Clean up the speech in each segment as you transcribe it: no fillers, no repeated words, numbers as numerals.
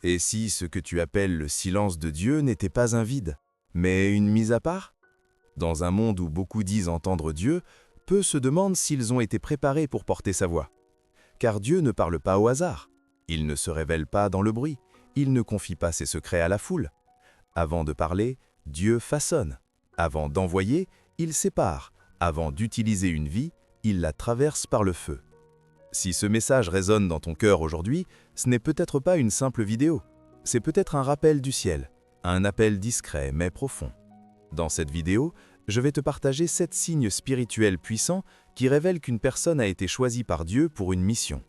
Et si ce que tu appelles le silence de Dieu n'était pas un vide, mais une mise à part? Dans un monde où beaucoup disent entendre Dieu, peu se demandent s'ils ont été préparés pour porter sa voix. Car Dieu ne parle pas au hasard. Il ne se révèle pas dans le bruit. Il ne confie pas ses secrets à la foule. Avant de parler, Dieu façonne. Avant d'envoyer, il sépare. Avant d'utiliser une vie, il la traverse par le feu. Si ce message résonne dans ton cœur aujourd'hui, ce n'est peut-être pas une simple vidéo. C'est peut-être un rappel du ciel, un appel discret mais profond. Dans cette vidéo, je vais te partager 7 signes spirituels puissants qui révèlent qu'une personne a été choisie par Dieu pour une mission.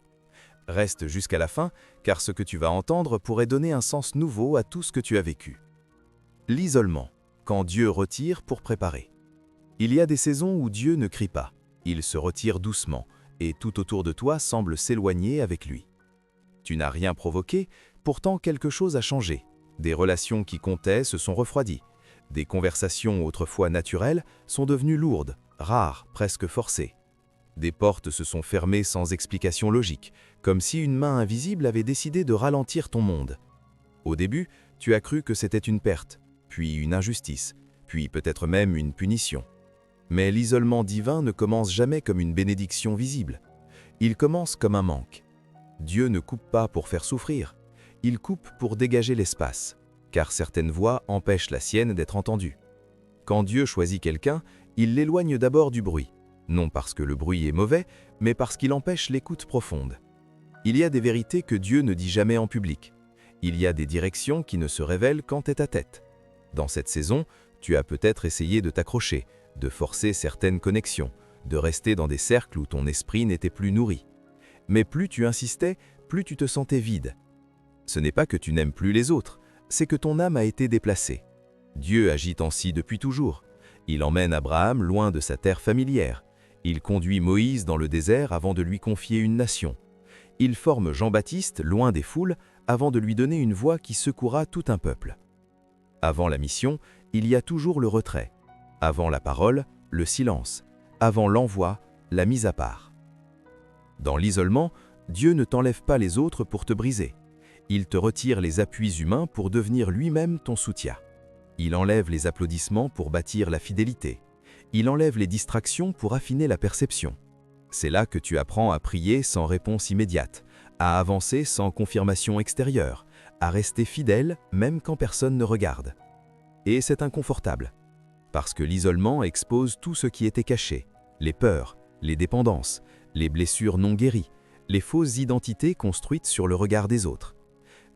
Reste jusqu'à la fin, car ce que tu vas entendre pourrait donner un sens nouveau à tout ce que tu as vécu. L'isolement, quand Dieu retire pour préparer. Il y a des saisons où Dieu ne crie pas, il se retire doucement, et tout autour de toi semble s'éloigner avec lui. Tu n'as rien provoqué, pourtant quelque chose a changé. Des relations qui comptaient se sont refroidies. Des conversations autrefois naturelles sont devenues lourdes, rares, presque forcées. Des portes se sont fermées sans explication logique, comme si une main invisible avait décidé de ralentir ton monde. Au début, tu as cru que c'était une perte, puis une injustice, puis peut-être même une punition. Mais l'isolement divin ne commence jamais comme une bénédiction visible. Il commence comme un manque. Dieu ne coupe pas pour faire souffrir, il coupe pour dégager l'espace, car certaines voix empêchent la sienne d'être entendue. Quand Dieu choisit quelqu'un, il l'éloigne d'abord du bruit, non parce que le bruit est mauvais, mais parce qu'il empêche l'écoute profonde. Il y a des vérités que Dieu ne dit jamais en public. Il y a des directions qui ne se révèlent qu'en tête-à-tête. Dans cette saison, tu as peut-être essayé de t'accrocher, de forcer certaines connexions, de rester dans des cercles où ton esprit n'était plus nourri. Mais plus tu insistais, plus tu te sentais vide. Ce n'est pas que tu n'aimes plus les autres, c'est que ton âme a été déplacée. Dieu agit ainsi depuis toujours. Il emmène Abraham loin de sa terre familière. Il conduit Moïse dans le désert avant de lui confier une nation. Il forme Jean-Baptiste loin des foules avant de lui donner une voix qui secoura tout un peuple. Avant la mission, il y a toujours le retrait. Avant la parole, le silence. Avant l'envoi, la mise à part. Dans l'isolement, Dieu ne t'enlève pas les autres pour te briser. Il te retire les appuis humains pour devenir lui-même ton soutien. Il enlève les applaudissements pour bâtir la fidélité. Il enlève les distractions pour affiner la perception. C'est là que tu apprends à prier sans réponse immédiate, à avancer sans confirmation extérieure, à rester fidèle même quand personne ne regarde. Et c'est inconfortable, parce que l'isolement expose tout ce qui était caché, les peurs, les dépendances, les blessures non guéries, les fausses identités construites sur le regard des autres.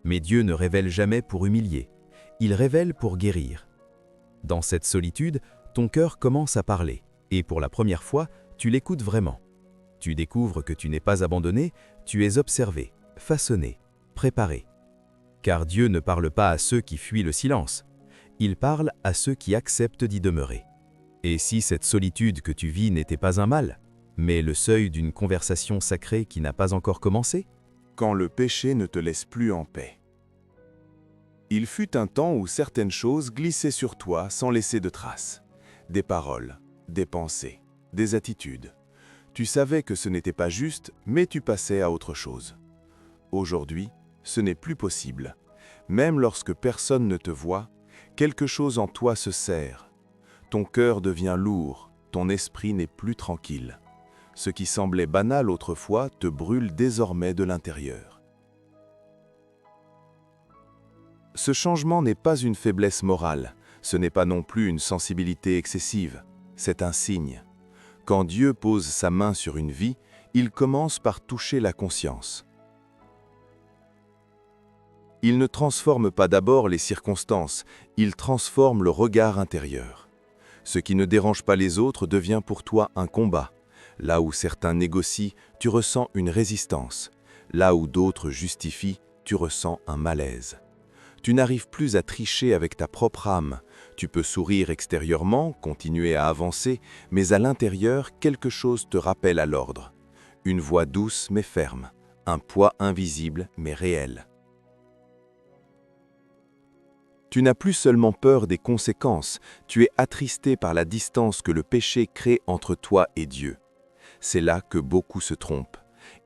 Mais Dieu ne révèle jamais pour humilier, il révèle pour guérir. Dans cette solitude, ton cœur commence à parler, et pour la première fois, tu l'écoutes vraiment. Tu découvres que tu n'es pas abandonné, tu es observé, façonné, préparé. Car Dieu ne parle pas à ceux qui fuient le silence, il parle à ceux qui acceptent d'y demeurer. Et si cette solitude que tu vis n'était pas un mal, mais le seuil d'une conversation sacrée qui n'a pas encore commencé? Quand le péché ne te laisse plus en paix. Il fut un temps où certaines choses glissaient sur toi sans laisser de traces. Des paroles, des pensées, des attitudes. Tu savais que ce n'était pas juste, mais tu passais à autre chose. Aujourd'hui, ce n'est plus possible. Même lorsque personne ne te voit, quelque chose en toi se serre. Ton cœur devient lourd, ton esprit n'est plus tranquille. Ce qui semblait banal autrefois te brûle désormais de l'intérieur. Ce changement n'est pas une faiblesse morale, ce n'est pas non plus une sensibilité excessive, c'est un signe. Quand Dieu pose sa main sur une vie, il commence par toucher la conscience. Il ne transforme pas d'abord les circonstances, il transforme le regard intérieur. Ce qui ne dérange pas les autres devient pour toi un combat. Là où certains négocient, tu ressens une résistance. Là où d'autres justifient, tu ressens un malaise. Tu n'arrives plus à tricher avec ta propre âme. Tu peux sourire extérieurement, continuer à avancer, mais à l'intérieur, quelque chose te rappelle à l'ordre. Une voix douce mais ferme, un poids invisible mais réel. Tu n'as plus seulement peur des conséquences, tu es attristé par la distance que le péché crée entre toi et Dieu. C'est là que beaucoup se trompent.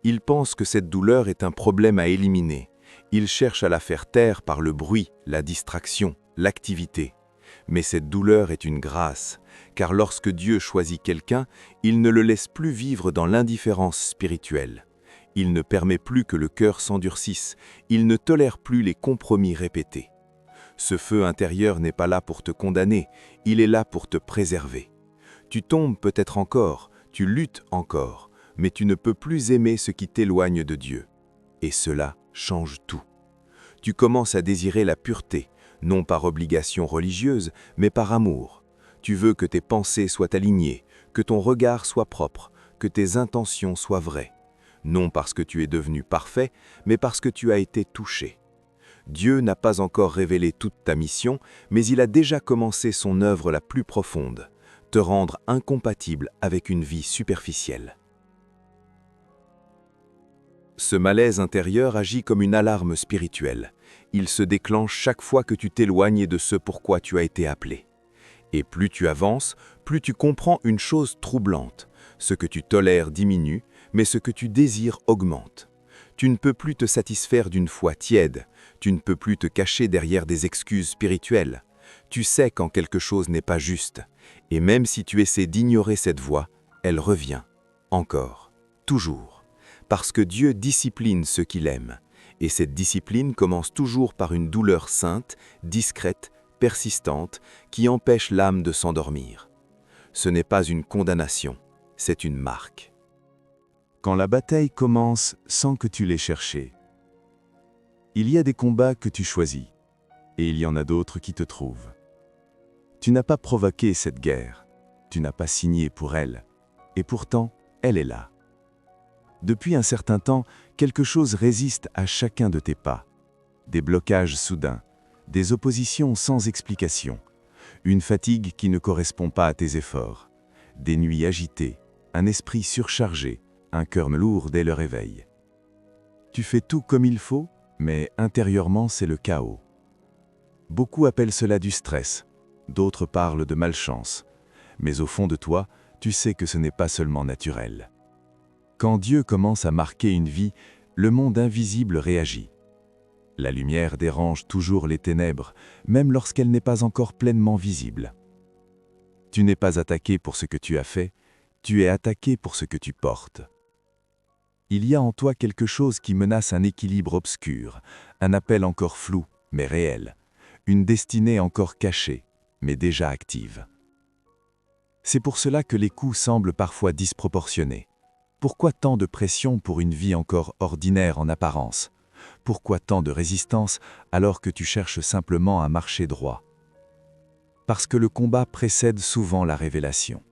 Ils pensent que cette douleur est un problème à éliminer. Il cherche à la faire taire par le bruit, la distraction, l'activité. Mais cette douleur est une grâce, car lorsque Dieu choisit quelqu'un, il ne le laisse plus vivre dans l'indifférence spirituelle. Il ne permet plus que le cœur s'endurcisse, il ne tolère plus les compromis répétés. Ce feu intérieur n'est pas là pour te condamner, il est là pour te préserver. Tu tombes peut-être encore, tu luttes encore, mais tu ne peux plus aimer ce qui t'éloigne de Dieu. Et cela change tout. Tu commences à désirer la pureté, non par obligation religieuse, mais par amour. Tu veux que tes pensées soient alignées, que ton regard soit propre, que tes intentions soient vraies. Non parce que tu es devenu parfait, mais parce que tu as été touché. Dieu n'a pas encore révélé toute ta mission, mais il a déjà commencé son œuvre la plus profonde, te rendre incompatible avec une vie superficielle. Ce malaise intérieur agit comme une alarme spirituelle. Il se déclenche chaque fois que tu t'éloignes de ce pourquoi tu as été appelé. Et plus tu avances, plus tu comprends une chose troublante. Ce que tu tolères diminue, mais ce que tu désires augmente. Tu ne peux plus te satisfaire d'une foi tiède. Tu ne peux plus te cacher derrière des excuses spirituelles. Tu sais quand quelque chose n'est pas juste. Et même si tu essaies d'ignorer cette voix, elle revient. Encore. Toujours. Parce que Dieu discipline ceux qu'il aime. Et cette discipline commence toujours par une douleur sainte, discrète, persistante, qui empêche l'âme de s'endormir. Ce n'est pas une condamnation, c'est une marque. Quand la bataille commence sans que tu l'aies cherché, il y a des combats que tu choisis, et il y en a d'autres qui te trouvent. Tu n'as pas provoqué cette guerre, tu n'as pas signé pour elle, et pourtant, elle est là. Depuis un certain temps, quelque chose résiste à chacun de tes pas. Des blocages soudains, des oppositions sans explication, une fatigue qui ne correspond pas à tes efforts, des nuits agitées, un esprit surchargé, un cœur lourd dès le réveil. Tu fais tout comme il faut, mais intérieurement c'est le chaos. Beaucoup appellent cela du stress, d'autres parlent de malchance, mais au fond de toi, tu sais que ce n'est pas seulement naturel. Quand Dieu commence à marquer une vie, le monde invisible réagit. La lumière dérange toujours les ténèbres, même lorsqu'elle n'est pas encore pleinement visible. Tu n'es pas attaqué pour ce que tu as fait, tu es attaqué pour ce que tu portes. Il y a en toi quelque chose qui menace un équilibre obscur, un appel encore flou, mais réel, une destinée encore cachée, mais déjà active. C'est pour cela que les coups semblent parfois disproportionnés. Pourquoi tant de pression pour une vie encore ordinaire en apparence? Pourquoi tant de résistance alors que tu cherches simplement à marcher droit? Parce que le combat précède souvent la révélation.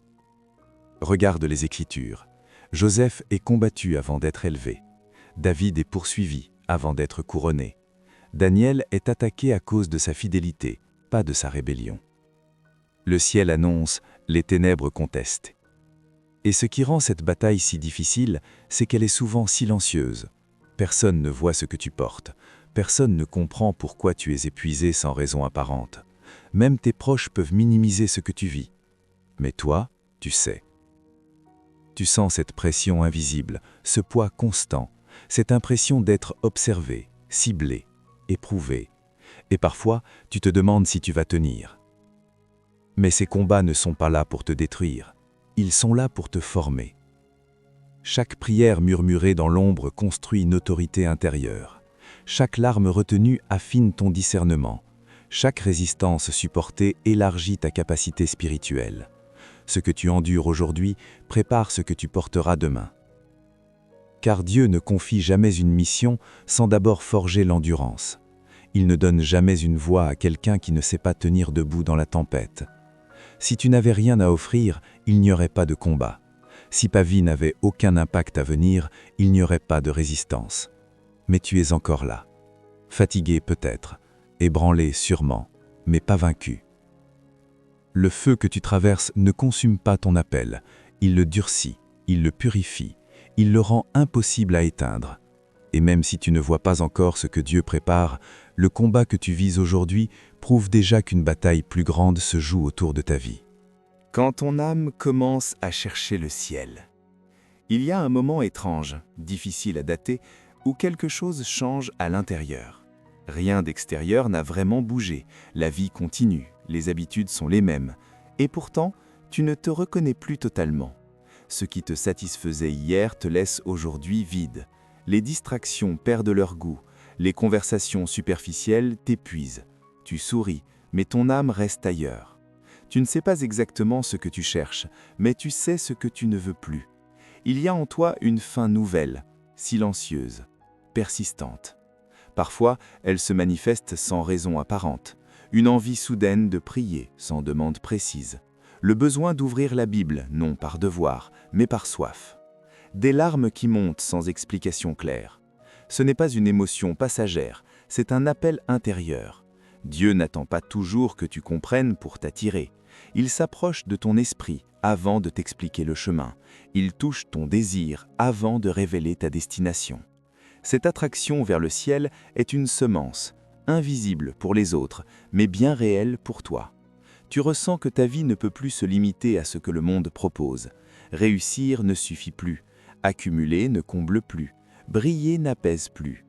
Regarde les Écritures. Joseph est combattu avant d'être élevé. David est poursuivi avant d'être couronné. Daniel est attaqué à cause de sa fidélité, pas de sa rébellion. Le ciel annonce, les ténèbres contestent. Et ce qui rend cette bataille si difficile, c'est qu'elle est souvent silencieuse. Personne ne voit ce que tu portes. Personne ne comprend pourquoi tu es épuisé sans raison apparente. Même tes proches peuvent minimiser ce que tu vis. Mais toi, tu sais. Tu sens cette pression invisible, ce poids constant, cette impression d'être observé, ciblé, éprouvé. Et parfois, tu te demandes si tu vas tenir. Mais ces combats ne sont pas là pour te détruire. Ils sont là pour te former. Chaque prière murmurée dans l'ombre construit une autorité intérieure. Chaque larme retenue affine ton discernement. Chaque résistance supportée élargit ta capacité spirituelle. Ce que tu endures aujourd'hui prépare ce que tu porteras demain. Car Dieu ne confie jamais une mission sans d'abord forger l'endurance. Il ne donne jamais une voix à quelqu'un qui ne sait pas tenir debout dans la tempête. Si tu n'avais rien à offrir, il n'y aurait pas de combat. Si ta vie n'avait aucun impact à venir, il n'y aurait pas de résistance. Mais tu es encore là. Fatigué peut-être, ébranlé sûrement, mais pas vaincu. Le feu que tu traverses ne consume pas ton appel, il le durcit, il le purifie, il le rend impossible à éteindre. Et même si tu ne vois pas encore ce que Dieu prépare, le combat que tu vises aujourd'hui prouve déjà qu'une bataille plus grande se joue autour de ta vie. Quand ton âme commence à chercher le ciel, il y a un moment étrange, difficile à dater, où quelque chose change à l'intérieur. Rien d'extérieur n'a vraiment bougé, la vie continue, les habitudes sont les mêmes, et pourtant, tu ne te reconnais plus totalement. Ce qui te satisfaisait hier te laisse aujourd'hui vide. Les distractions perdent leur goût, les conversations superficielles t'épuisent. Tu souris, mais ton âme reste ailleurs. Tu ne sais pas exactement ce que tu cherches, mais tu sais ce que tu ne veux plus. Il y a en toi une faim nouvelle, silencieuse, persistante. Parfois, elle se manifeste sans raison apparente, une envie soudaine de prier sans demande précise, le besoin d'ouvrir la Bible, non par devoir, mais par soif. Des larmes qui montent sans explication claire. Ce n'est pas une émotion passagère, c'est un appel intérieur. Dieu n'attend pas toujours que tu comprennes pour t'attirer. Il s'approche de ton esprit avant de t'expliquer le chemin. Il touche ton désir avant de révéler ta destination. Cette attraction vers le ciel est une semence, invisible pour les autres, mais bien réelle pour toi. Tu ressens que ta vie ne peut plus se limiter à ce que le monde propose. Réussir ne suffit plus, accumuler ne comble plus, briller n'apaise plus.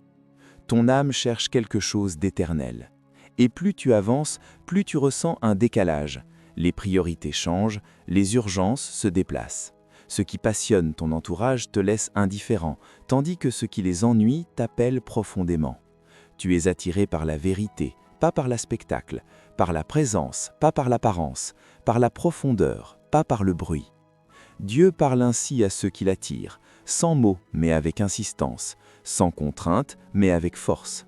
Ton âme cherche quelque chose d'éternel. Et plus tu avances, plus tu ressens un décalage. Les priorités changent, les urgences se déplacent. Ce qui passionne ton entourage te laisse indifférent, tandis que ce qui les ennuie t'appelle profondément. Tu es attiré par la vérité, pas par la spectacle, par la présence, pas par l'apparence, par la profondeur, pas par le bruit. Dieu parle ainsi à ceux qui l'attirent, sans mots mais avec insistance, sans contrainte mais avec force.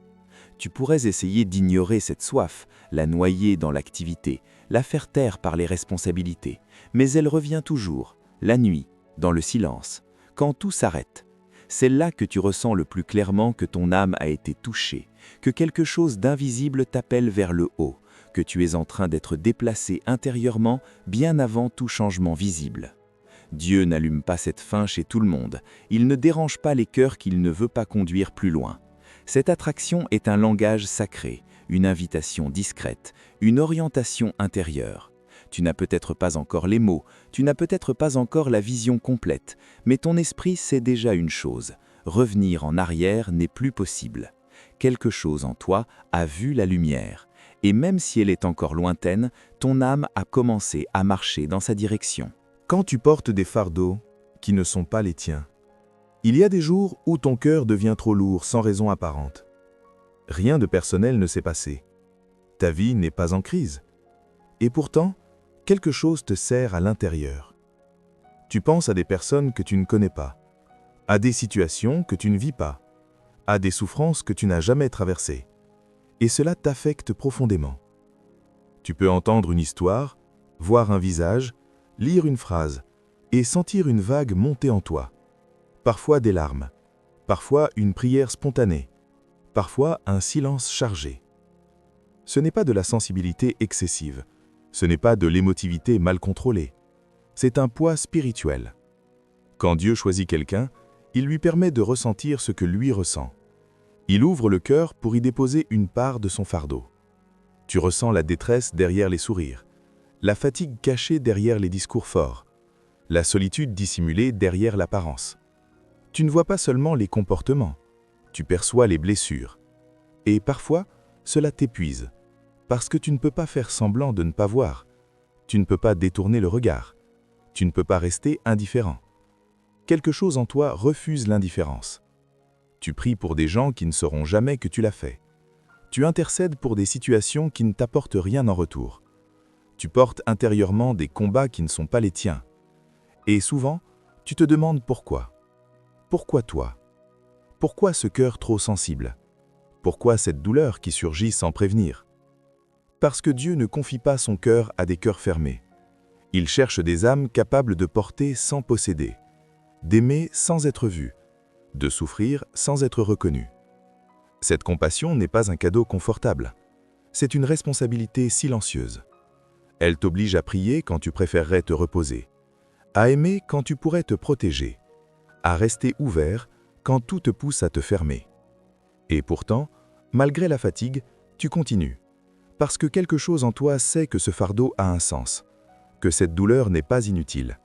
Tu pourrais essayer d'ignorer cette soif, la noyer dans l'activité, la faire taire par les responsabilités, mais elle revient toujours, la nuit, dans le silence, quand tout s'arrête. C'est là que tu ressens le plus clairement que ton âme a été touchée, que quelque chose d'invisible t'appelle vers le haut, que tu es en train d'être déplacé intérieurement bien avant tout changement visible. Dieu n'allume pas cette faim chez tout le monde, il ne dérange pas les cœurs qu'il ne veut pas conduire plus loin. Cette attraction est un langage sacré, une invitation discrète, une orientation intérieure. Tu n'as peut-être pas encore les mots, tu n'as peut-être pas encore la vision complète, mais ton esprit sait déjà une chose, revenir en arrière n'est plus possible. Quelque chose en toi a vu la lumière, et même si elle est encore lointaine, ton âme a commencé à marcher dans sa direction. Quand tu portes des fardeaux qui ne sont pas les tiens, il y a des jours où ton cœur devient trop lourd sans raison apparente. Rien de personnel ne s'est passé. Ta vie n'est pas en crise. Et pourtant, quelque chose te serre à l'intérieur. Tu penses à des personnes que tu ne connais pas, à des situations que tu ne vis pas, à des souffrances que tu n'as jamais traversées. Et cela t'affecte profondément. Tu peux entendre une histoire, voir un visage, lire une phrase et sentir une vague monter en toi. Parfois des larmes, parfois une prière spontanée, parfois un silence chargé. Ce n'est pas de la sensibilité excessive, ce n'est pas de l'émotivité mal contrôlée. C'est un poids spirituel. Quand Dieu choisit quelqu'un, il lui permet de ressentir ce que lui ressent. Il ouvre le cœur pour y déposer une part de son fardeau. Tu ressens la détresse derrière les sourires, la fatigue cachée derrière les discours forts, la solitude dissimulée derrière l'apparence. Tu ne vois pas seulement les comportements, tu perçois les blessures. Et parfois, cela t'épuise, parce que tu ne peux pas faire semblant de ne pas voir. Tu ne peux pas détourner le regard. Tu ne peux pas rester indifférent. Quelque chose en toi refuse l'indifférence. Tu pries pour des gens qui ne sauront jamais que tu l'as fait. Tu intercèdes pour des situations qui ne t'apportent rien en retour. Tu portes intérieurement des combats qui ne sont pas les tiens. Et souvent, tu te demandes pourquoi. Pourquoi toi? Pourquoi ce cœur trop sensible? Pourquoi cette douleur qui surgit sans prévenir? Parce que Dieu ne confie pas son cœur à des cœurs fermés. Il cherche des âmes capables de porter sans posséder, d'aimer sans être vues, de souffrir sans être reconnues. Cette compassion n'est pas un cadeau confortable. C'est une responsabilité silencieuse. Elle t'oblige à prier quand tu préférerais te reposer, à aimer quand tu pourrais te protéger, à rester ouvert quand tout te pousse à te fermer. Et pourtant, malgré la fatigue, tu continues, parce que quelque chose en toi sait que ce fardeau a un sens, que cette douleur n'est pas inutile,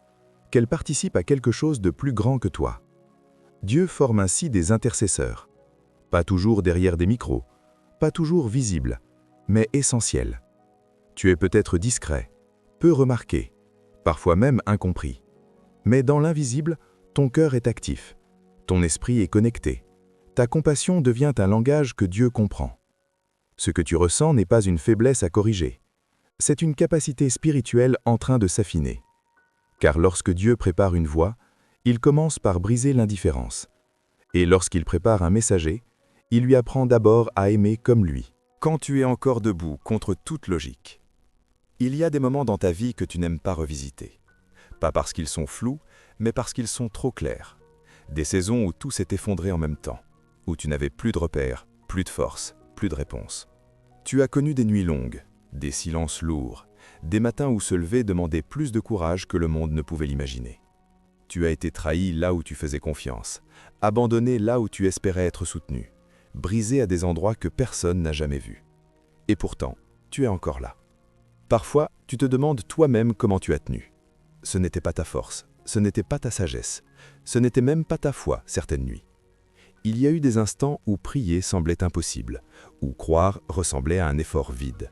qu'elle participe à quelque chose de plus grand que toi. Dieu forme ainsi des intercesseurs, Pas toujours derrière des micros, pas toujours visible, mais essentiel. Tu es peut-être discret, peu remarqué, parfois même incompris. Mais dans l'invisible, ton cœur est actif, ton esprit est connecté, ta compassion devient un langage que Dieu comprend. Ce que tu ressens n'est pas une faiblesse à corriger, c'est une capacité spirituelle en train de s'affiner. Car lorsque Dieu prépare une voie, il commence par briser l'indifférence. Et lorsqu'il prépare un messager, il lui apprend d'abord à aimer comme lui. Quand tu es encore debout contre toute logique, il y a des moments dans ta vie que tu n'aimes pas revisiter. Pas parce qu'ils sont flous, mais parce qu'ils sont trop clairs. Des saisons où tout s'est effondré en même temps, où tu n'avais plus de repères, plus de force, plus de réponse. Tu as connu des nuits longues, des silences lourds, des matins où se lever demandait plus de courage que le monde ne pouvait l'imaginer. Tu as été trahi là où tu faisais confiance, abandonné là où tu espérais être soutenu, brisé à des endroits que personne n'a jamais vus. Et pourtant, tu es encore là. Parfois, tu te demandes toi-même comment tu as tenu. Ce n'était pas ta force, ce n'était pas ta sagesse, ce n'était même pas ta foi certaines nuits. Il y a eu des instants où prier semblait impossible, où croire ressemblait à un effort vide,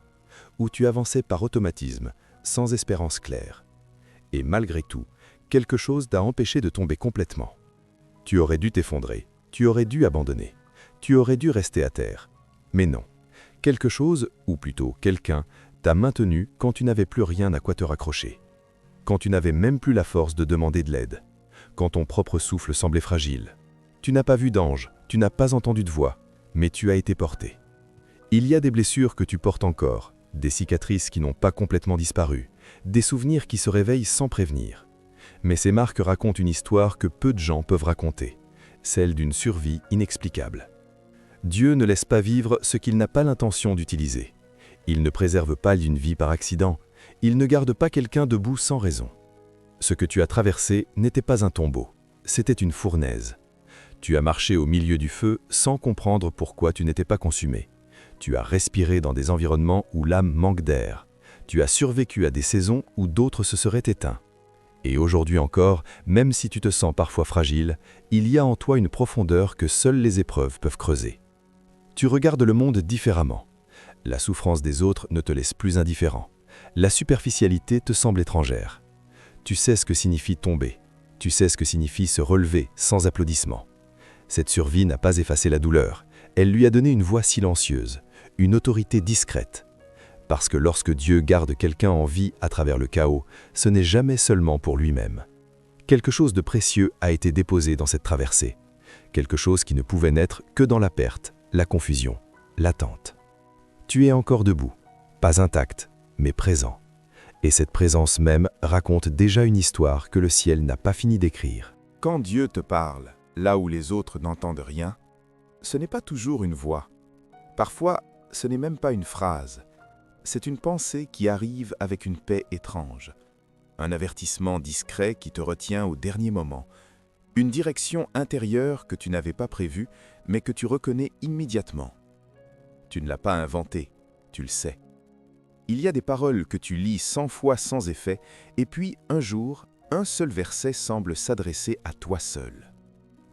où tu avançais par automatisme, sans espérance claire. Et malgré tout, quelque chose t'a empêché de tomber complètement. Tu aurais dû t'effondrer, tu aurais dû abandonner, tu aurais dû rester à terre. Mais non, quelque chose, ou plutôt quelqu'un, t'a maintenu quand tu n'avais plus rien à quoi te raccrocher, quand tu n'avais même plus la force de demander de l'aide, quand ton propre souffle semblait fragile. Tu n'as pas vu d'ange, tu n'as pas entendu de voix, mais tu as été porté. Il y a des blessures que tu portes encore, des cicatrices qui n'ont pas complètement disparu, des souvenirs qui se réveillent sans prévenir. Mais ces marques racontent une histoire que peu de gens peuvent raconter, celle d'une survie inexplicable. Dieu ne laisse pas vivre ce qu'il n'a pas l'intention d'utiliser. Il ne préserve pas d'une vie par accident, il ne garde pas quelqu'un debout sans raison. Ce que tu as traversé n'était pas un tombeau, c'était une fournaise. Tu as marché au milieu du feu sans comprendre pourquoi tu n'étais pas consumé. Tu as respiré dans des environnements où l'âme manque d'air. Tu as survécu à des saisons où d'autres se seraient éteints. Et aujourd'hui encore, même si tu te sens parfois fragile, il y a en toi une profondeur que seules les épreuves peuvent creuser. Tu regardes le monde différemment. La souffrance des autres ne te laisse plus indifférent. La superficialité te semble étrangère. Tu sais ce que signifie tomber. Tu sais ce que signifie se relever sans applaudissements. Cette survie n'a pas effacé la douleur. Elle lui a donné une voix silencieuse, une autorité discrète. Parce que lorsque Dieu garde quelqu'un en vie à travers le chaos, ce n'est jamais seulement pour lui-même. Quelque chose de précieux a été déposé dans cette traversée. Quelque chose qui ne pouvait naître que dans la perte, la confusion, l'attente. Tu es encore debout, pas intact, mais présent. Et cette présence même raconte déjà une histoire que le ciel n'a pas fini d'écrire. Quand Dieu te parle, là où les autres n'entendent rien, ce n'est pas toujours une voix. Parfois, ce n'est même pas une phrase. C'est une pensée qui arrive avec une paix étrange. Un avertissement discret qui te retient au dernier moment. Une direction intérieure que tu n'avais pas prévue, mais que tu reconnais immédiatement. Tu ne l'as pas inventée, tu le sais. Il y a des paroles que tu lis 100 fois sans effet, et puis un jour, un seul verset semble s'adresser à toi seul.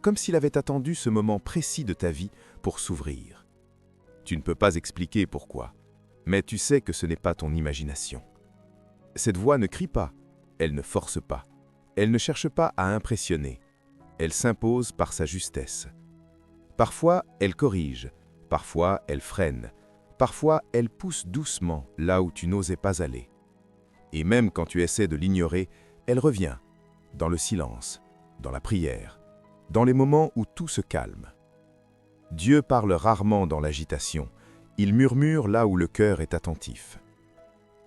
Comme s'il avait attendu ce moment précis de ta vie pour s'ouvrir. Tu ne peux pas expliquer pourquoi, mais tu sais que ce n'est pas ton imagination. Cette voix ne crie pas, elle ne force pas, elle ne cherche pas à impressionner, elle s'impose par sa justesse. Parfois, elle corrige, parfois, elle freine, parfois, elle pousse doucement là où tu n'osais pas aller. Et même quand tu essaies de l'ignorer, elle revient, dans le silence, dans la prière, dans les moments où tout se calme. Dieu parle rarement dans l'agitation, il murmure là où le cœur est attentif.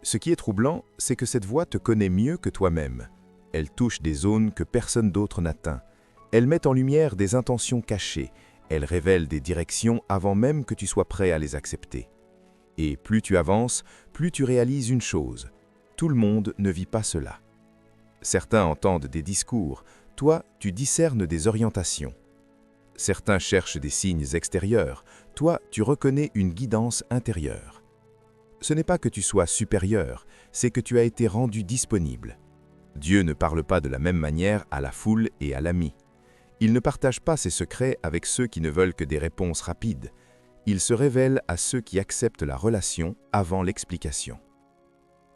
Ce qui est troublant, c'est que cette voix te connaît mieux que toi-même. Elle touche des zones que personne d'autre n'atteint. Elle met en lumière des intentions cachées. Elle révèle des directions avant même que tu sois prêt à les accepter. Et plus tu avances, plus tu réalises une chose. Tout le monde ne vit pas cela. Certains entendent des discours, toi, tu discernes des orientations. Certains cherchent des signes extérieurs, toi, tu reconnais une guidance intérieure. Ce n'est pas que tu sois supérieur, c'est que tu as été rendu disponible. Dieu ne parle pas de la même manière à la foule et à l'ami. Il ne partage pas ses secrets avec ceux qui ne veulent que des réponses rapides. Il se révèle à ceux qui acceptent la relation avant l'explication.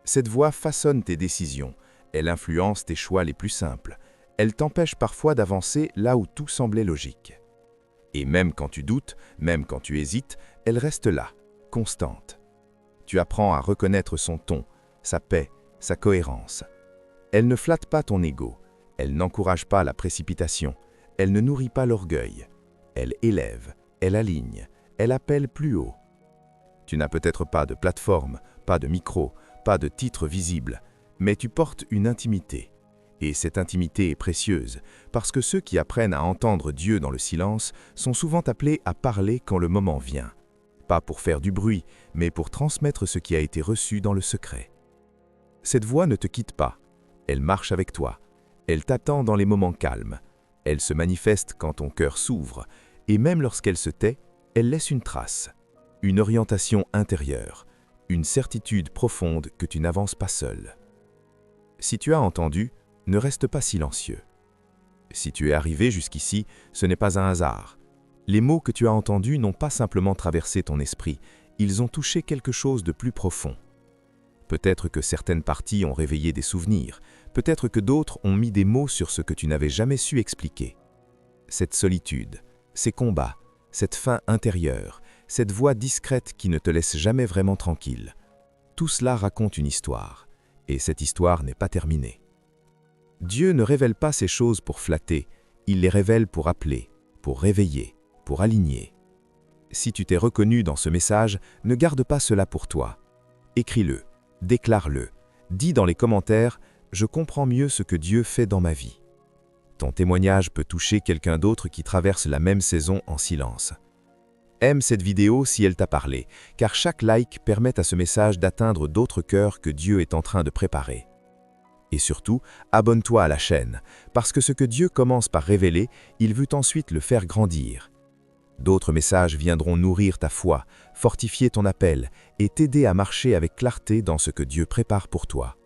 Cette voix façonne tes décisions, elle influence tes choix les plus simples, elle t'empêche parfois d'avancer là où tout semblait logique. Et même quand tu doutes, même quand tu hésites, elle reste là, constante. Tu apprends à reconnaître son ton, sa paix, sa cohérence. Elle ne flatte pas ton ego, elle n'encourage pas la précipitation, elle ne nourrit pas l'orgueil. Elle élève, elle aligne, elle appelle plus haut. Tu n'as peut-être pas de plateforme, pas de micro, pas de titre visible, mais tu portes une intimité. Et cette intimité est précieuse, parce que ceux qui apprennent à entendre Dieu dans le silence sont souvent appelés à parler quand le moment vient. Pas pour faire du bruit, mais pour transmettre ce qui a été reçu dans le secret. Cette voix ne te quitte pas, elle marche avec toi, elle t'attend dans les moments calmes, elle se manifeste quand ton cœur s'ouvre, et même lorsqu'elle se tait, elle laisse une trace, une orientation intérieure, une certitude profonde que tu n'avances pas seul. Si tu as entendu, ne reste pas silencieux. Si tu es arrivé jusqu'ici, ce n'est pas un hasard. Les mots que tu as entendus n'ont pas simplement traversé ton esprit, ils ont touché quelque chose de plus profond. Peut-être que certaines parties ont réveillé des souvenirs, peut-être que d'autres ont mis des mots sur ce que tu n'avais jamais su expliquer. Cette solitude, ces combats, cette faim intérieure, cette voix discrète qui ne te laisse jamais vraiment tranquille, tout cela raconte une histoire, et cette histoire n'est pas terminée. Dieu ne révèle pas ces choses pour flatter, il les révèle pour appeler, pour réveiller, pour aligner. Si tu t'es reconnu dans ce message, ne garde pas cela pour toi. Écris-le, déclare-le, dis dans les commentaires « Je comprends mieux ce que Dieu fait dans ma vie ». Ton témoignage peut toucher quelqu'un d'autre qui traverse la même saison en silence. Aime cette vidéo si elle t'a parlé, car chaque like permet à ce message d'atteindre d'autres cœurs que Dieu est en train de préparer. Et surtout, abonne-toi à la chaîne, parce que ce que Dieu commence par révéler, il veut ensuite le faire grandir. D'autres messages viendront nourrir ta foi, fortifier ton appel et t'aider à marcher avec clarté dans ce que Dieu prépare pour toi.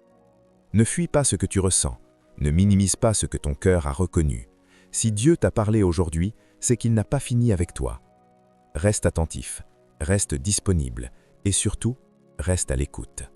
Ne fuis pas ce que tu ressens, ne minimise pas ce que ton cœur a reconnu. Si Dieu t'a parlé aujourd'hui, c'est qu'il n'a pas fini avec toi. Reste attentif, reste disponible et surtout, reste à l'écoute.